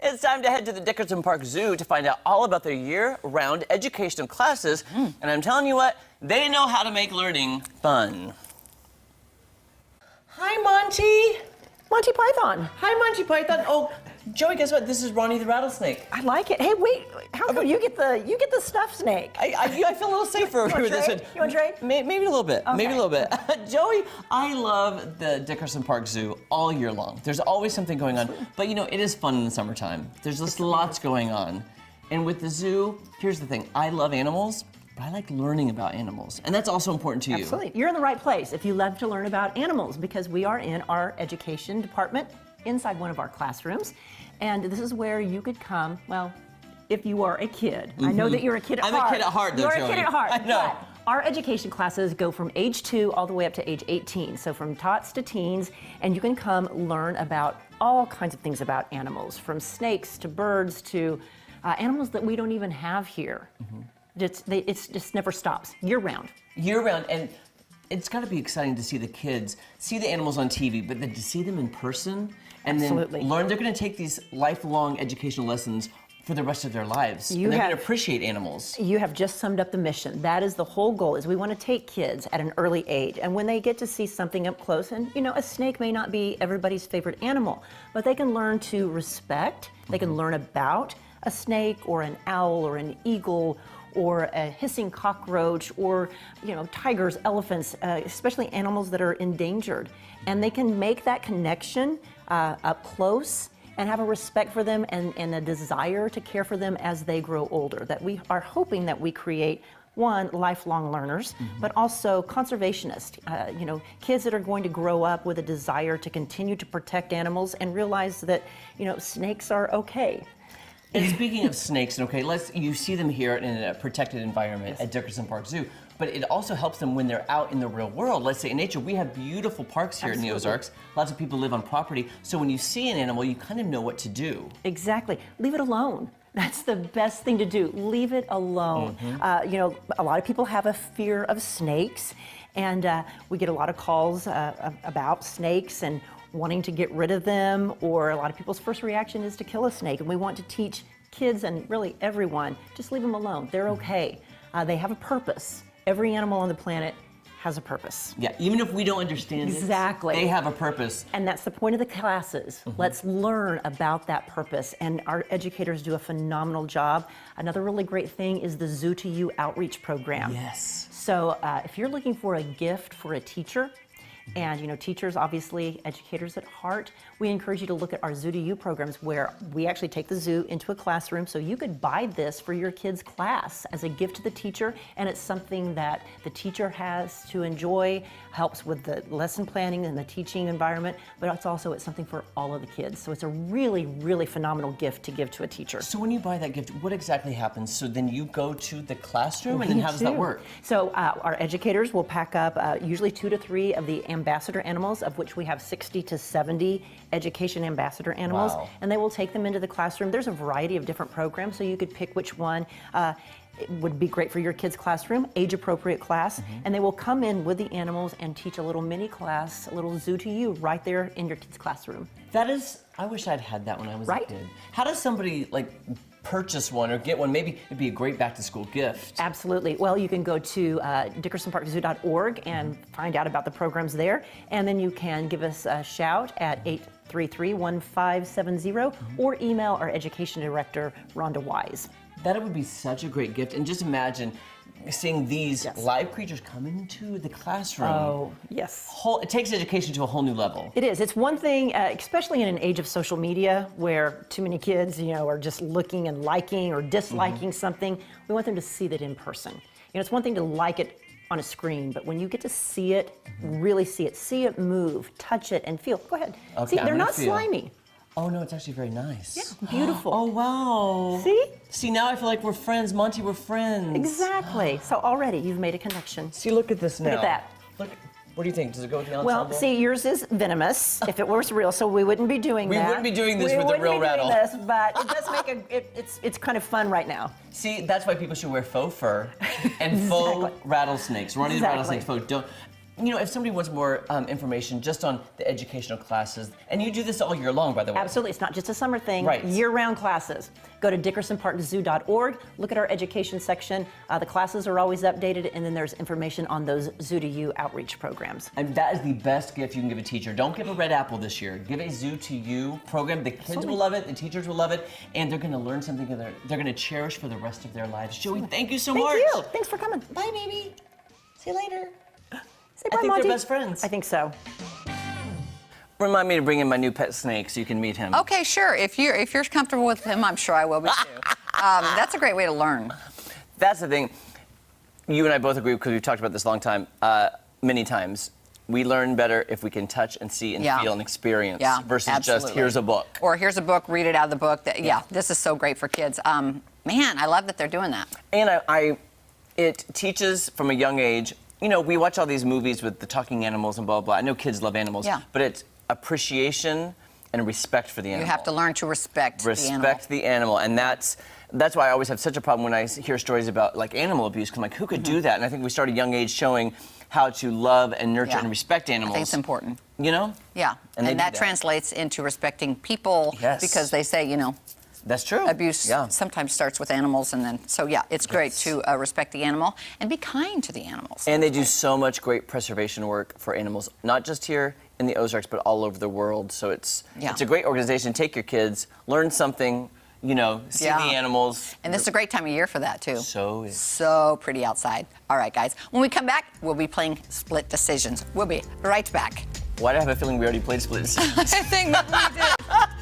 It's time to head to the Dickerson Park Zoo to find out all about their year-round educational classes. And I'm telling you what, they know how to make learning fun. Hi, Monty. Monty Python. Hi, Monty Python. Oh, Joey, guess what? This is Ronnie the rattlesnake. I like it. Hey, wait. How come you get the stuffed snake? I feel a little safer with this one. You want to trade? Maybe a little bit. Okay. Maybe a little bit. Joey, I love the Dickerson Park Zoo all year long. There's always something going on. But you know, it is fun in the summertime. There's just lots going on. And with the zoo, here's the thing. I love animals, but I like learning about animals. And that's also important to you. Absolutely. You're in the right place if you love to learn about animals, because we are in our education department inside one of our classrooms. And this is where you could come, well, if you are a kid. I know that you're a kid at heart. I'm a kid at heart, though, You're Joey. a kid at heart. I know. But our education classes go from age 2 all the way up to age 18. So from tots to teens, and you can come learn about all kinds of things about animals, from snakes to birds to animals that we don't even have here. It's just never stops, year round. Year round, and it's got to be exciting to see the kids see the animals on TV, but then to see them in person and Absolutely. then learn. They're going to take these lifelong educational lessons for the rest of their lives. And they're going to appreciate animals. You have just summed up the mission. That is the whole goal, is we want to take kids at an early age, and when they get to see something up close, and you know, a snake may not be everybody's favorite animal, but they can learn to respect, they can learn about a snake or an owl or an eagle or a hissing cockroach, or you know, tigers, elephants, especially animals that are endangered. And they can make that connection up close and have a respect for them and a desire to care for them as they grow older. That we are hoping that we create, one, lifelong learners, but also conservationists, you know, kids that are going to grow up with a desire to continue to protect animals and realize that, you know, snakes are okay. And speaking of snakes, okay, you see them here in a protected environment at Dickerson Park Zoo, but it also helps them when they're out in the real world. Let's say in nature, we have beautiful parks here in the Ozarks. Lots of people live on property, so when you see an animal, you kind of know what to do. Exactly. Leave it alone. That's the best thing to do. Leave it alone. You know, a lot of people have a fear of snakes, and we get a lot of calls about snakes and wanting to get rid of them, or a lot of people's first reaction is to kill a snake, and we want to teach kids and really everyone, just leave them alone. They're okay. They have a purpose. Every animal on the planet has a purpose. Yeah, even if we don't understand it, they have a purpose. And that's the point of the classes. Let's learn about that purpose, and our educators do a phenomenal job. Another really great thing is the Zoo to You outreach program. Yes. So if you're looking for a gift for a teacher, and you know, teachers, obviously educators at heart, we encourage you to look at our Zoo to You programs, where we actually take the zoo into a classroom, so you could buy this for your kids' class as a gift to the teacher, and it's something that the teacher has to enjoy, helps with the lesson planning and the teaching environment, but it's something for all of the kids. So it's a really, really phenomenal gift to give to a teacher. So when you buy that gift, what exactly happens? So then you go to the classroom, and then how does that work? So our educators will pack up usually 2 to 3 of the ambassador animals, of which we have 60 to 70 education ambassador animals, and they will take them into the classroom. There's a variety of different programs, so you could pick which one it would be great for your kids' classroom, age-appropriate class, and they will come in with the animals and teach a little mini class, a little Zoo to You right there in your kids' classroom. That is, I wish I'd had that when I was a kid. How does somebody purchase one or get one? Maybe it'd be a great back-to-school gift. Absolutely. Well, you can go to dickersonparkzoo.org and find out about the programs there, and then you can give us a shout at 833-1570 or email our education director, Rhonda Wise. That would be such a great gift, and just imagine seeing these live creatures come into the classroom. Oh, yes. It takes education to a whole new level. It is. It's one thing, especially in an age of social media where too many kids, you know, are just looking and liking or disliking something. We want them to see that in person. You know, it's one thing to like it on a screen, but when you get to see it, really see it move, touch it, and feel. Go ahead. Okay, see, they're not slimy. Oh no, it's actually very nice. Yeah, beautiful. Oh wow. See? See, now I feel like we're friends. Monty, we're friends. Exactly. So already you've made a connection. See, look at this now. Look at that. Look. What do you think? Does it go with the ensemble? Well, see, yours is venomous. If it was real, so we wouldn't be doing that. We wouldn't be doing this with the real rattle. We wouldn't be doing this, but it does make it's kind of fun right now. See, that's why people should wear faux fur and faux rattlesnakes. Ronnie the rattlesnake's faux. if somebody wants more information just on the educational classes, and you do this all year long, by the way. Absolutely, it's not just a summer thing, Right. year-round classes. Go to dickersonparkzoo.org, look at our education section. The classes are always updated, and then there's information on those Zoo to You outreach programs. And that is the best gift you can give a teacher. Don't give a red apple this year. Give a Zoo to You program. The kids will love it, the teachers will love it, and they're going to learn something that they're going to cherish for the rest of their lives. Joey, thank you so much. Thank you. Thanks for coming. Bye, baby. See you later. Say bye, I think Monty. they're best friends. I think so. Remind me to bring in my new pet snake so you can meet him. Okay, sure. If you're comfortable with him, I'm sure I will be too. That's a great way to learn. That's the thing. You and I both agree, because we've talked about this a long time, many times. We learn better if we can touch and see and feel and experience versus absolutely. just here's a book. Or here's a book, read it out of the book. This is so great for kids. Man, I love that they're doing that. And it teaches from a young age. We watch all these movies with the talking animals and blah, blah. I know kids love animals, but it's appreciation and respect for the animal. You have to learn to respect the animal. Respect the animal, and that's why I always have such a problem when I hear stories about like animal abuse. Because I'm like, who could do that? And I think we start at a young age showing how to love and nurture and respect animals. I think it's important. Yeah. And that translates into respecting people because they say, that's true. Abuse sometimes starts with animals, and then it's great to respect the animal and be kind to the animals. And they do so much great preservation work for animals, not just here in the Ozarks, but all over the world. So it's a great organization. Take your kids, learn something, see the animals. And this is a great time of year for that too. So pretty outside. All right, guys. When we come back, we'll be playing Split Decisions. We'll be right back. Why do I have a feeling we already played Split Decisions? I think maybe we did.